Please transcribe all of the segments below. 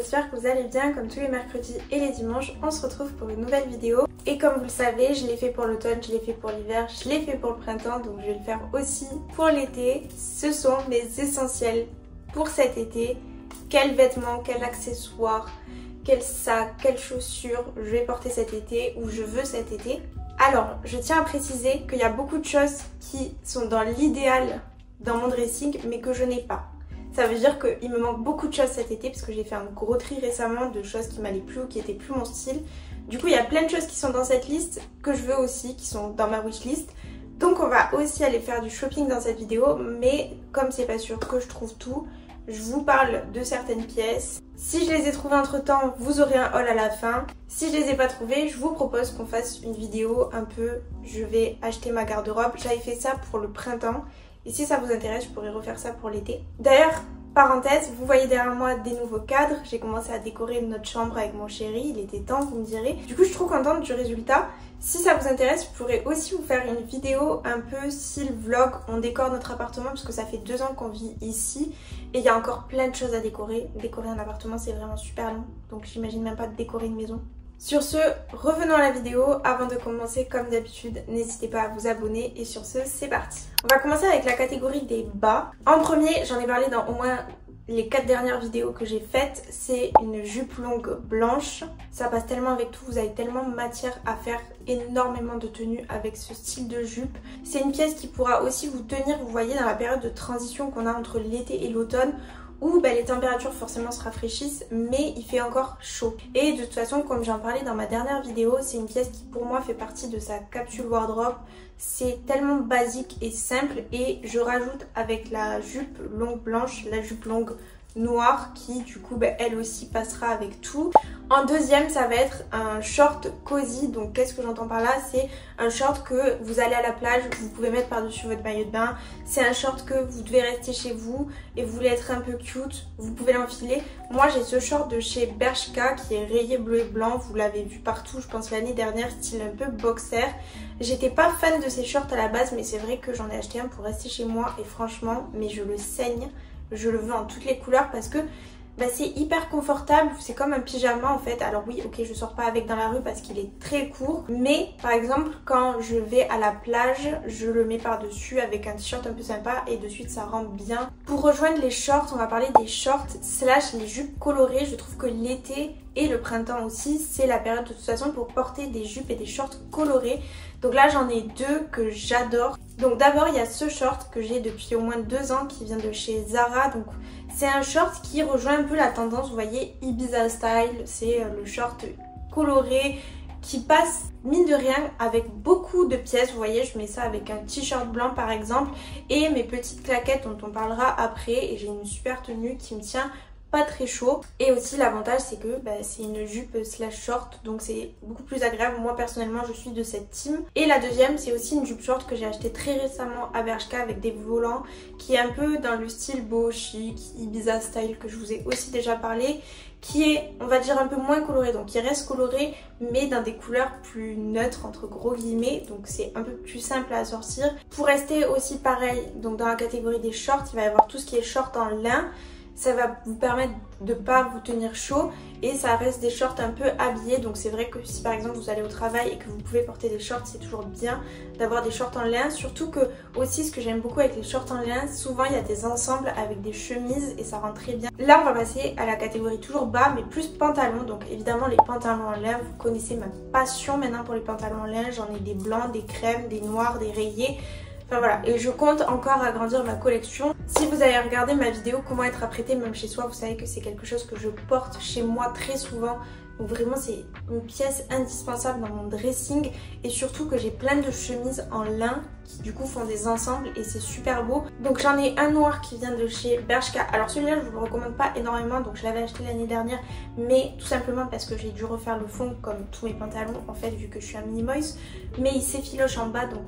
j'espère que vous allez bien. Comme tous les mercredis et les dimanches, on se retrouve pour une nouvelle vidéo. Et comme vous le savez, je l'ai fait pour l'automne, je l'ai fait pour l'hiver, je l'ai fait pour le printemps, donc je vais le faire aussi pour l'été. Ce sont mes essentiels pour cet été. Quels vêtements, quels accessoires, quel sac, quelles chaussures je vais porter cet été ou je veux cet été. Alors, je tiens à préciser qu'il y a beaucoup de choses qui sont dans l'idéal dans mon dressing mais que je n'ai pas. Ça veut dire qu'il me manque beaucoup de choses cet été parce que j'ai fait un gros tri récemment de choses qui m'allaient plus ou qui étaient plus mon style. Du coup, il y a plein de choses qui sont dans cette liste que je veux aussi, qui sont dans ma wishlist. Donc on va aussi aller faire du shopping dans cette vidéo, mais comme c'est pas sûr que je trouve tout, je vous parle de certaines pièces. Si je les ai trouvées entre temps, vous aurez un haul à la fin. Si je les ai pas trouvées, je vous propose qu'on fasse une vidéo un peu je vais acheter ma garde-robe. J'avais fait ça pour le printemps et si ça vous intéresse, je pourrais refaire ça pour l'été. D'ailleurs, parenthèse, vous voyez derrière moi des nouveaux cadres. J'ai commencé à décorer notre chambre avec mon chéri, il était temps, vous me direz. Du coup, je suis trop contente du résultat. Si ça vous intéresse, je pourrais aussi vous faire une vidéo un peu style vlog. On décore notre appartement parce que ça fait 2 ans qu'on vit ici et il y a encore plein de choses à décorer. Décorer un appartement, c'est vraiment super long, donc j'imagine même pas de décorer une maison. Sur ce, revenons à la vidéo. Avant de commencer, comme d'habitude, n'hésitez pas à vous abonner et sur ce, c'est parti. On va commencer avec la catégorie des bas. En premier, j'en ai parlé dans au moins les 4 dernières vidéos que j'ai faites, c'est une jupe longue blanche. Ça passe tellement avec tout, vous avez tellement matière à faire énormément de tenues avec ce style de jupe. C'est une pièce qui pourra aussi vous tenir, vous voyez, dans la période de transition qu'on a entre l'été et l'automne, où les températures forcément se rafraîchissent mais il fait encore chaud. Et de toute façon, comme j'en parlais dans ma dernière vidéo, c'est une pièce qui pour moi fait partie de sa capsule wardrobe. C'est tellement basique et simple et je rajoute avec la jupe longue blanche, la jupe longue noire qui du coup elle aussi passera avec tout. En deuxième, ça va être un short cosy. Donc qu'est-ce que j'entends par là? C'est un short que vous allez à la plage, vous pouvez mettre par-dessus votre maillot de bain. C'est un short que vous devez rester chez vous et vous voulez être un peu cute, vous pouvez l'enfiler. Moi j'ai ce short de chez Bershka qui est rayé bleu et blanc, vous l'avez vu partout je pense l'année dernière, style un peu boxer. J'étais pas fan de ces shorts à la base mais c'est vrai que j'en ai acheté un pour rester chez moi et franchement, mais je le saigne. Je le veux en toutes les couleurs parce que c'est hyper confortable, c'est comme un pyjama en fait. Alors oui, ok, je sors pas avec dans la rue parce qu'il est très court, mais par exemple quand je vais à la plage, je le mets par dessus avec un t-shirt un peu sympa et de suite ça rentre bien. Pour rejoindre les shorts, on va parler des shorts slash les jupes colorées. Je trouve que l'été et le printemps aussi, c'est la période de toute façon pour porter des jupes et des shorts colorés. Donc là j'en ai 2 que j'adore. Donc d'abord il y a ce short que j'ai depuis au moins 2 ans qui vient de chez Zara. Donc c'est un short qui rejoint un peu la tendance, vous voyez, Ibiza style. C'est le short coloré qui passe mine de rien avec beaucoup de pièces. Vous voyez, je mets ça avec un t-shirt blanc par exemple et mes petites claquettes dont on parlera après. Et j'ai une super tenue qui me tient pas très chaud. Et aussi l'avantage c'est que c'est une jupe slash short, donc c'est beaucoup plus agréable. Moi personnellement je suis de cette team. Et la deuxième c'est aussi une jupe short que j'ai acheté très récemment à Bershka avec des volants, qui est un peu dans le style beau chic Ibiza style que je vous ai aussi déjà parlé, qui est on va dire un peu moins coloré, donc qui reste coloré mais dans des couleurs plus neutres entre gros guillemets, donc c'est un peu plus simple à assortir. Pour rester aussi pareil, donc dans la catégorie des shorts, il va y avoir tout ce qui est short en lin. Ça va vous permettre de ne pas vous tenir chaud et ça reste des shorts un peu habillés. Donc c'est vrai que si par exemple vous allez au travail et que vous pouvez porter des shorts, c'est toujours bien d'avoir des shorts en lin. Surtout que aussi ce que j'aime beaucoup avec les shorts en lin, souvent il y a des ensembles avec des chemises et ça rend très bien. Là on va passer à la catégorie toujours bas mais plus pantalons. Donc évidemment les pantalons en lin, vous connaissez ma passion maintenant pour les pantalons en lin. J'en ai des blancs, des crèmes, des noirs, des rayés. Enfin voilà, et je compte encore agrandir ma collection. Si vous avez regardé ma vidéo comment être apprêtée même chez soi, vous savez que c'est quelque chose que je porte chez moi très souvent. Donc vraiment c'est une pièce indispensable dans mon dressing et surtout que j'ai plein de chemises en lin qui du coup font des ensembles et c'est super beau. Donc j'en ai un noir qui vient de chez Bershka. Alors celui-là je vous le recommande pas énormément, donc je l'avais acheté l'année dernière mais tout simplement parce que j'ai dû refaire le fond comme tous mes pantalons en fait vu que je suis un mini-moise. Mais il s'effiloche en bas donc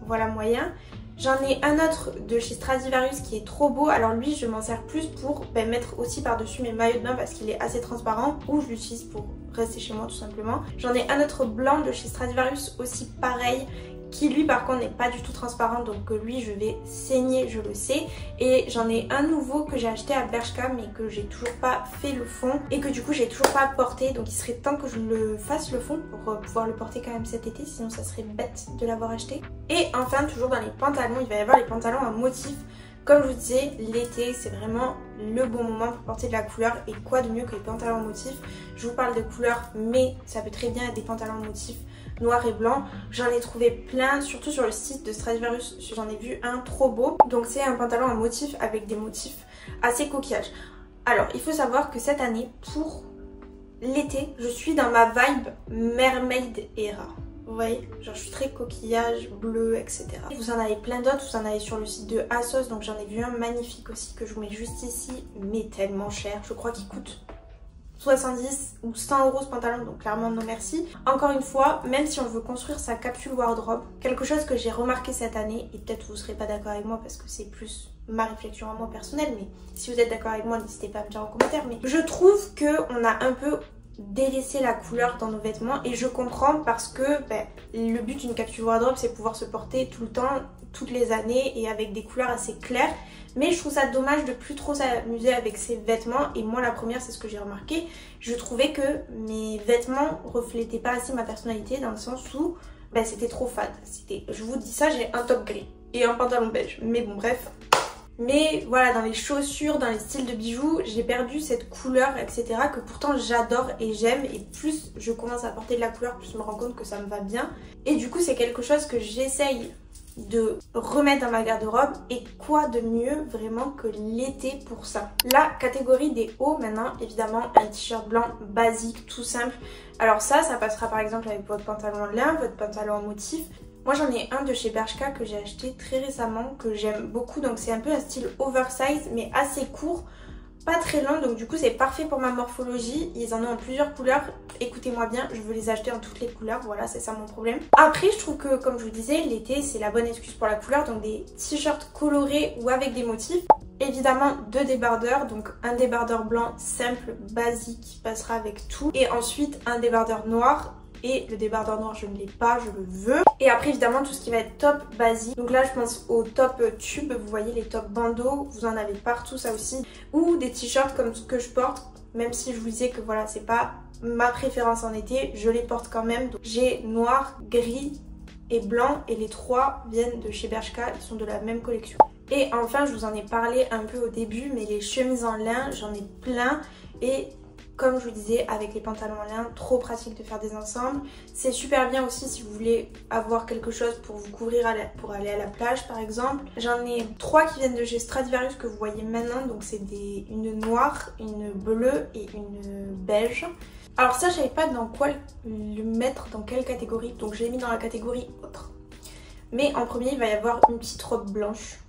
voilà moyen. J'en ai un autre de chez Stradivarius qui est trop beau. Alors lui je m'en sers plus pour mettre aussi par dessus mes maillots de bain parce qu'il est assez transparent, ou je l'utilise pour rester chez moi tout simplement. J'en ai un autre blanc de chez Stradivarius aussi pareil qui lui par contre n'est pas du tout transparent, donc lui je vais saigner, je le sais. Et j'en ai un nouveau que j'ai acheté à Bershka mais que j'ai toujours pas fait le fond et que du coup j'ai toujours pas porté, donc il serait temps que je le fasse le fond pour pouvoir le porter quand même cet été, sinon ça serait bête de l'avoir acheté. Et enfin toujours dans les pantalons, il va y avoir les pantalons à motif. Comme je vous disais, l'été c'est vraiment le bon moment pour porter de la couleur, et quoi de mieux que les pantalons en motif. Je vous parle de couleur mais ça peut très bien être des pantalons en motif noir et blanc. J'en ai trouvé plein, surtout sur le site de Stradivarius, j'en ai vu un trop beau. Donc c'est un pantalon en motif avec des motifs assez coquillages. Alors il faut savoir que cette année, pour l'été, je suis dans ma vibe mermaid era. Vous voyez, genre je suis très coquillage, bleu, etc. Vous en avez plein d'autres, vous en avez sur le site de ASOS, donc j'en ai vu un magnifique aussi que je vous mets juste ici, mais tellement cher. Je crois qu'il coûte 70 ou 100 euros ce pantalon, donc clairement non merci. Encore une fois, même si on veut construire sa capsule wardrobe, quelque chose que j'ai remarqué cette année, et peut-être vous ne serez pas d'accord avec moi parce que c'est plus ma réflexion à moi personnelle, mais si vous êtes d'accord avec moi, n'hésitez pas à me dire en commentaire, mais je trouve qu'on a un peu délaisser la couleur dans nos vêtements, et je comprends parce que le but d'une capsule wardrobe c'est pouvoir se porter tout le temps, toutes les années et avec des couleurs assez claires, mais je trouve ça dommage de plus trop s'amuser avec ses vêtements. Et moi la première, c'est ce que j'ai remarqué, je trouvais que mes vêtements reflétaient pas assez ma personnalité, dans le sens où c'était trop fade. Je vous dis ça, j'ai un top gris et un pantalon beige, mais bon bref. Mais voilà, dans les chaussures, dans les styles de bijoux, j'ai perdu cette couleur, etc. que pourtant j'adore et j'aime. Et plus je commence à porter de la couleur, plus je me rends compte que ça me va bien. Et du coup, c'est quelque chose que j'essaye de remettre dans ma garde-robe. Et quoi de mieux vraiment que l'été pour ça. La catégorie des hauts maintenant, évidemment, un t-shirt blanc basique, tout simple. Alors ça passera par exemple avec votre pantalon en lin, votre pantalon en motif. Moi j'en ai un de chez Bershka que j'ai acheté très récemment, que j'aime beaucoup, donc c'est un peu un style oversize mais assez court, pas très long, donc du coup c'est parfait pour ma morphologie. Ils en ont en plusieurs couleurs, écoutez-moi bien, je veux les acheter en toutes les couleurs, voilà, c'est ça mon problème. Après je trouve que, comme je vous disais, l'été c'est la bonne excuse pour la couleur, donc des t-shirts colorés ou avec des motifs. Évidemment 2 débardeurs, donc un débardeur blanc simple, basique, qui passera avec tout, et ensuite un débardeur noir. Et le débardeur noir je ne l'ai pas, je le veux. Et après évidemment tout ce qui va être top basique. Donc là je pense au top tube, vous voyez les top bandeaux, vous en avez partout ça aussi. Ou des t-shirts comme ce que je porte, même si je vous disais que voilà c'est pas ma préférence en été, je les porte quand même. J'ai noir, gris et blanc, et les 3 viennent de chez Bershka, ils sont de la même collection. Et enfin je vous en ai parlé un peu au début, mais les chemises en lin j'en ai plein. Et comme je vous disais, avec les pantalons en lin, trop pratique de faire des ensembles. C'est super bien aussi si vous voulez avoir quelque chose pour vous couvrir pour aller à la plage par exemple. J'en ai 3 qui viennent de chez Stradivarius que vous voyez maintenant. Donc c'est une noire, une bleue et une beige. Alors ça je savais pas dans quoi le mettre, dans quelle catégorie. Donc je l'ai mis dans la catégorie autre. Mais en premier il va y avoir une petite robe blanche.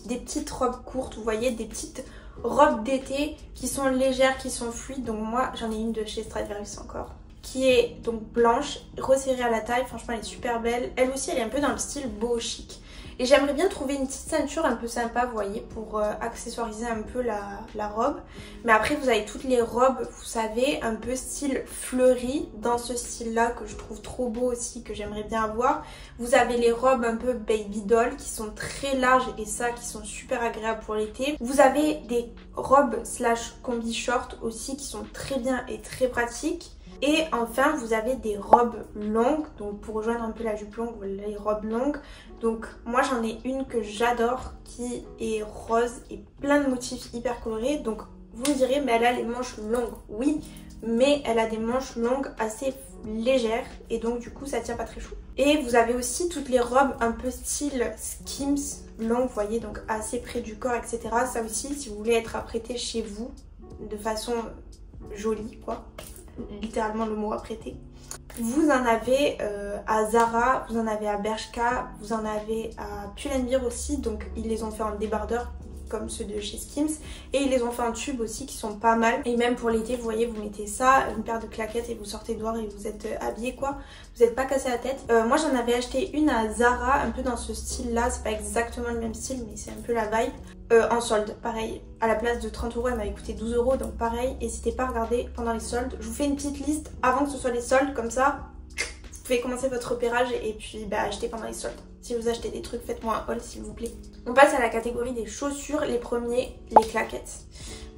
Des petites robes courtes, vous voyez, des petites robes d'été qui sont légères, qui sont fluides. Donc moi j'en ai une de chez Stradivarius encore, qui est donc blanche, resserrée à la taille. Franchement elle est super belle. Elle aussi elle est un peu dans le style beau chic. Et j'aimerais bien trouver une petite ceinture un peu sympa, vous voyez, pour accessoiriser un peu la robe. Mais après vous avez toutes les robes, vous savez, un peu style fleuri, dans ce style là que je trouve trop beau aussi, que j'aimerais bien avoir. Vous avez les robes un peu baby doll qui sont très larges et ça, qui sont super agréables pour l'été. Vous avez des robes slash combi short aussi qui sont très bien et très pratiques. Et enfin vous avez des robes longues, donc pour rejoindre un peu la jupe longue, les robes longues. Donc moi j'en ai une que j'adore qui est rose et plein de motifs hyper colorés. Donc vous me direz mais elle a les manches longues. Oui, mais elle a des manches longues assez légères et donc du coup ça tient pas très chaud. Et vous avez aussi toutes les robes un peu style Skims longues, vous voyez, donc assez près du corps, etc. Ça aussi si vous voulez être apprêté chez vous de façon jolie quoi. Littéralement le mot apprêté. Vous en avez à Zara, vous en avez à Bershka, vous en avez à Pull&Bear aussi, donc ils les ont fait en débardeur comme ceux de chez Skims, et ils les ont fait en tube aussi qui sont pas mal. Et même pour l'été vous voyez, vous mettez ça, une paire de claquettes et vous sortez dehors et vous êtes habillé quoi, vous n'êtes pas cassé la tête. Moi j'en avais acheté une à Zara un peu dans ce style là, c'est pas exactement le même style mais c'est un peu la vibe. En solde, pareil, à la place de 30 euros elle m'avait coûté 12 euros, donc pareil, n'hésitez pas à regarder pendant les soldes. Je vous fais une petite liste avant que ce soit les soldes, comme ça pouvez commencer votre repérage et puis acheter pendant les soldes. Si vous achetez des trucs, faites-moi un haul s'il vous plaît. On passe à la catégorie des chaussures. Les premiers, les claquettes.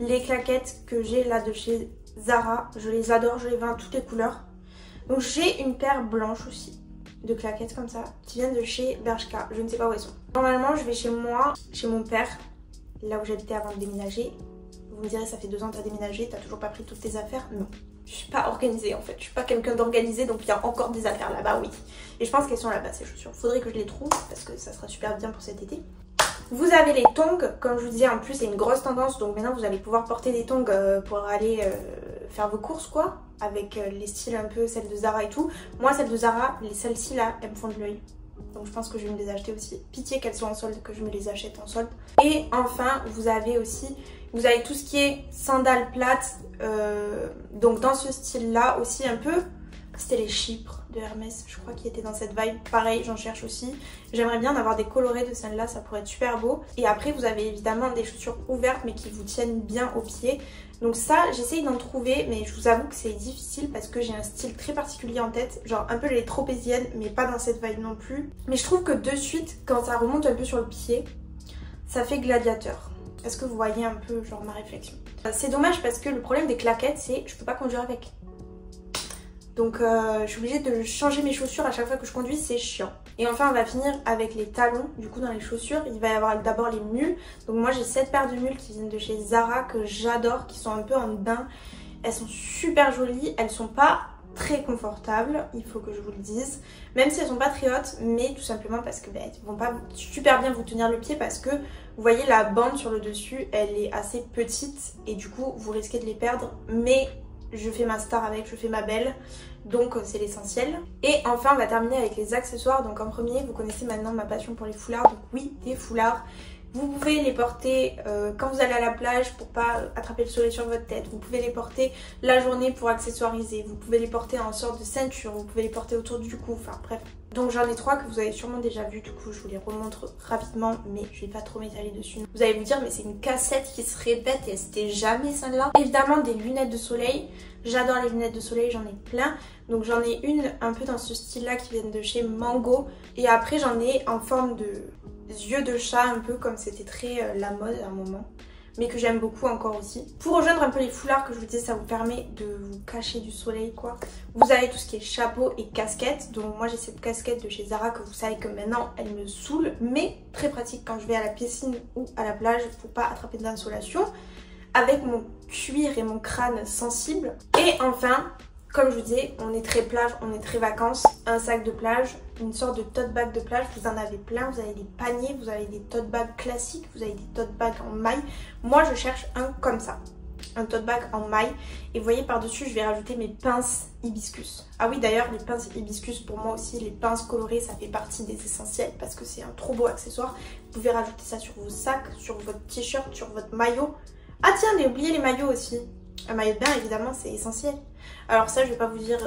Les claquettes que j'ai là de chez Zara, je les adore, je les vends à toutes les couleurs. Donc j'ai une paire blanche aussi de claquettes comme ça qui viennent de chez Bershka, je ne sais pas où elles sont. Normalement je vais chez moi, chez mon père, là où j'habitais avant de déménager. Vous me direz ça fait 2 ans que tu as déménagé, t'as toujours pas pris toutes tes affaires? Non. Je suis pas organisée en fait, je suis pas quelqu'un d'organisé donc il y a encore des affaires là-bas, oui. Et je pense qu'elles sont là-bas ces chaussures. Faudrait que je les trouve parce que ça sera super bien pour cet été. Vous avez les tongs, comme je vous disais en plus c'est une grosse tendance donc maintenant vous allez pouvoir porter des tongs pour aller faire vos courses quoi. Avec les styles un peu celles de Zara et tout. Moi celles de Zara, celles-ci là, elles me font de l'œil. Donc je pense que je vais me les acheter aussi. Pitié qu'elles soient en solde, que je me les achète en solde. Et enfin vous avez aussi, vous avez tout ce qui est sandales plates. Donc dans ce style là aussi un peu, c'était les Chypres de Hermès, je crois qui étaient dans cette vibe. Pareil, j'en cherche aussi. J'aimerais bien en avoir des colorés de celles-là, ça pourrait être super beau. Et après vous avez évidemment des chaussures ouvertes mais qui vous tiennent bien aux pieds. Donc ça, j'essaye d'en trouver, mais je vous avoue que c'est difficile parce que j'ai un style très particulier en tête. Genre un peu les tropéziennes, mais pas dans cette vibe non plus. Mais je trouve que de suite, quand ça remonte un peu sur le pied, ça fait gladiateur. Est-ce que vous voyez un peu genre ma réflexion? C'est dommage parce que le problème des claquettes, c'est je peux pas conduire avec. Donc je suis obligée de changer mes chaussures à chaque fois que je conduis, c'est chiant. Et enfin on va finir avec les talons. Du coup dans les chaussures il va y avoir d'abord les mules. Donc moi j'ai cette paire de mules qui viennent de chez Zara que j'adore, qui sont un peu en daim. Elles sont super jolies, elles sont pas très confortables, il faut que je vous le dise. Même si elles sont pas très hautes, mais tout simplement parce que elles vont pas super bien vous tenir le pied parce que vous voyez la bande sur le dessus, elle est assez petite et du coup vous risquez de les perdre. Mais je fais ma star avec, je fais ma belle, donc c'est l'essentiel. Et enfin on va terminer avec les accessoires. Donc en premier, vous connaissez maintenant ma passion pour les foulards, donc oui, des foulards. Vous pouvez les porter quand vous allez à la plage pour pas attraper le soleil sur votre tête. Vous pouvez les porter la journée pour accessoiriser. Vous pouvez les porter en sorte de ceinture. Vous pouvez les porter autour du cou. Enfin bref. Donc j'en ai 3 que vous avez sûrement déjà vu. Du coup je vous les remontre rapidement. Mais je vais pas trop m'étaler dessus. Vous allez vous dire mais c'est une cassette qui se répète et c'était jamais celle-là. Évidemment des lunettes de soleil. J'adore les lunettes de soleil. J'en ai plein. Donc j'en ai une un peu dans ce style-là qui viennent de chez Mango. Et après j'en ai en forme de yeux de chat un peu comme c'était très la mode à un moment, mais que j'aime beaucoup encore aussi. Pour rejoindre un peu les foulards que je vous disais, ça vous permet de vous cacher du soleil quoi. Vous avez tout ce qui est chapeau et casquette. Donc moi j'ai cette casquette de chez Zara que vous savez que maintenant elle me saoule, mais très pratique quand je vais à la piscine ou à la plage pour pas attraper de l'insolation, avec mon cuir et mon crâne sensible. Et enfin, comme je vous disais, on est très plage, on est très vacances. Un sac de plage, une sorte de tote bag de plage, vous en avez plein. Vous avez des paniers, vous avez des tote bags classiques, vous avez des tote bags en maille. Moi je cherche un comme ça, un tote bag en maille. Et vous voyez par-dessus je vais rajouter mes pinces hibiscus. Ah oui d'ailleurs les pinces hibiscus pour moi aussi, les pinces colorées ça fait partie des essentiels parce que c'est un trop beau accessoire. Vous pouvez rajouter ça sur vos sacs, sur votre t-shirt, sur votre maillot. Ah tiens, j'ai oublié les maillots aussi. Un maillot de bain évidemment c'est essentiel. Alors ça je vais pas vous dire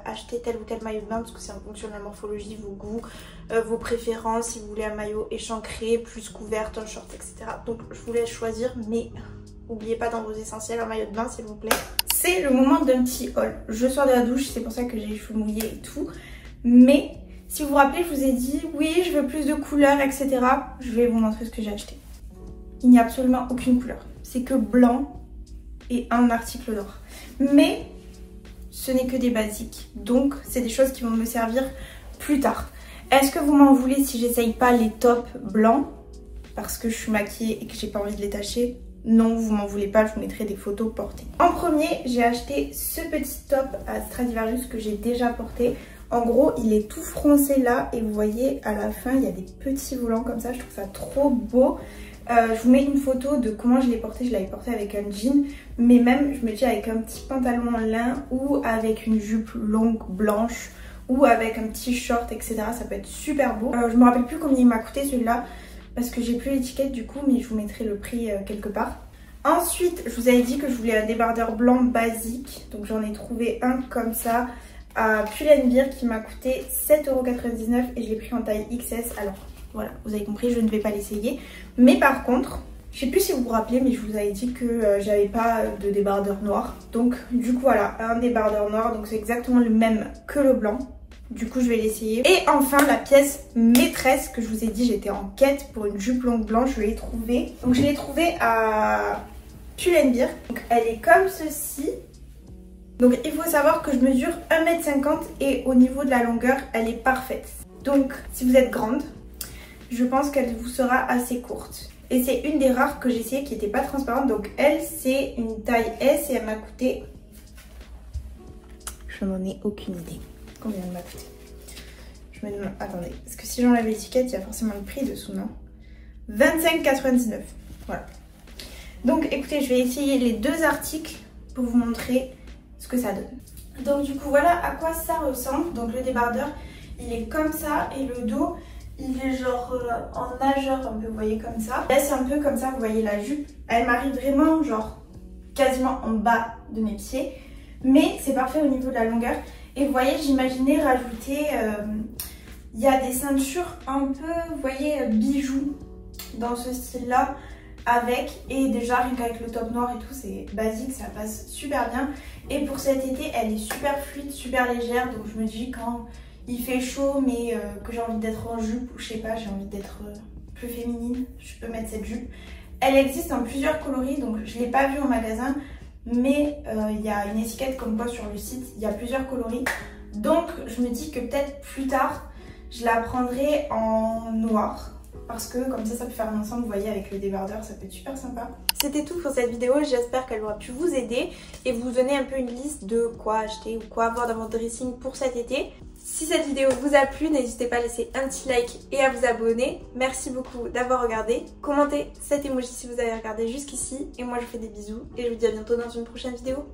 acheter tel ou tel maillot de bain parce que c'est en fonction de la morphologie, vos goûts, vos préférences, si vous voulez un maillot échancré, plus couverte, un short, etc. Donc je vous laisse choisir, mais n'oubliez pas dans vos essentiels un maillot de bain s'il vous plaît. C'est le moment d'un petit haul. Je sors de la douche, c'est pour ça que j'ai les cheveux mouillés et tout. Mais si vous vous rappelez, je vous ai dit oui je veux plus de couleurs, etc. Je vais vous montrer ce que j'ai acheté. Il n'y a absolument aucune couleur. C'est que blanc et un article noir. Mais ce n'est que des basiques, donc c'est des choses qui vont me servir plus tard. Est-ce que vous m'en voulez si j'essaye pas les tops blancs parce que je suis maquillée et que j'ai pas envie de les tacher? Non, vous m'en voulez pas, je vous mettrai des photos portées. En premier, j'ai acheté ce petit top à Stradivarius que j'ai déjà porté. En gros, il est tout froncé là et vous voyez à la fin, il y a des petits volants comme ça, je trouve ça trop beau. Je vous mets une photo de comment je l'ai porté. Je l'avais porté avec un jean, mais même je me dis avec un petit pantalon en lin ou avec une jupe longue blanche ou avec un petit short, etc. Ça peut être super beau. Je me rappelle plus combien il m'a coûté celui-là parce que j'ai plus l'étiquette du coup, mais je vous mettrai le prix quelque part. Ensuite, je vous avais dit que je voulais un débardeur blanc basique, donc j'en ai trouvé un comme ça à Pull&Bear qui m'a coûté 7,99 € et je l'ai pris en taille XS. Alors voilà, vous avez compris, je ne vais pas l'essayer. Mais par contre, je sais plus si vous vous rappelez, mais je vous avais dit que j'avais pas de débardeur noir. Donc du coup voilà, un débardeur noir, donc c'est exactement le même que le blanc. Du coup je vais l'essayer. Et enfin la pièce maîtresse que je vous ai dit, j'étais en quête pour une jupe longue blanche, je l'ai trouvée. Donc je l'ai trouvée à Pull&Bear. Donc elle est comme ceci. Donc il faut savoir que je mesure 1m50 et au niveau de la longueur elle est parfaite. Donc si vous êtes grande, je pense qu'elle vous sera assez courte. Et c'est une des rares que j'ai essayé qui n'était pas transparente. Donc elle c'est une taille S et elle m'a coûté... Je n'en ai aucune idée. Combien elle m'a coûté? Je me demande... Attendez, parce que si j'enlève l'étiquette, il y a forcément le prix dessous, non? 25,99. Voilà. Donc écoutez, je vais essayer les deux articles pour vous montrer ce que ça donne. Donc du coup, voilà à quoi ça ressemble. Donc le débardeur, il est comme ça et le dos, il est genre en nageur un peu, vous voyez, comme ça. Là, c'est un peu comme ça, vous voyez la jupe. Elle m'arrive vraiment genre quasiment en bas de mes pieds. Mais c'est parfait au niveau de la longueur. Et vous voyez, j'imaginais rajouter... il y a des ceintures un peu, vous voyez, bijoux dans ce style-là. Avec, et déjà rien qu'avec le top noir et tout, c'est basique, ça passe super bien. Et pour cet été, elle est super fluide, super légère. Donc je me dis quand il fait chaud mais que j'ai envie d'être en jupe, ou je sais pas, j'ai envie d'être plus féminine, je peux mettre cette jupe. Elle existe en plusieurs coloris, donc je l'ai pas vue en magasin. Mais il y a une étiquette comme quoi sur le site, il y a plusieurs coloris. Donc je me dis que peut-être plus tard, je la prendrai en noir. Parce que comme ça peut faire un ensemble, vous voyez, avec le débardeur, ça peut être super sympa. C'était tout pour cette vidéo, j'espère qu'elle aura pu vous aider et vous donner un peu une liste de quoi acheter ou quoi avoir dans votre dressing pour cet été. Si cette vidéo vous a plu, n'hésitez pas à laisser un petit like et à vous abonner. Merci beaucoup d'avoir regardé. Commentez cet emoji si vous avez regardé jusqu'ici. Et moi je vous fais des bisous et je vous dis à bientôt dans une prochaine vidéo.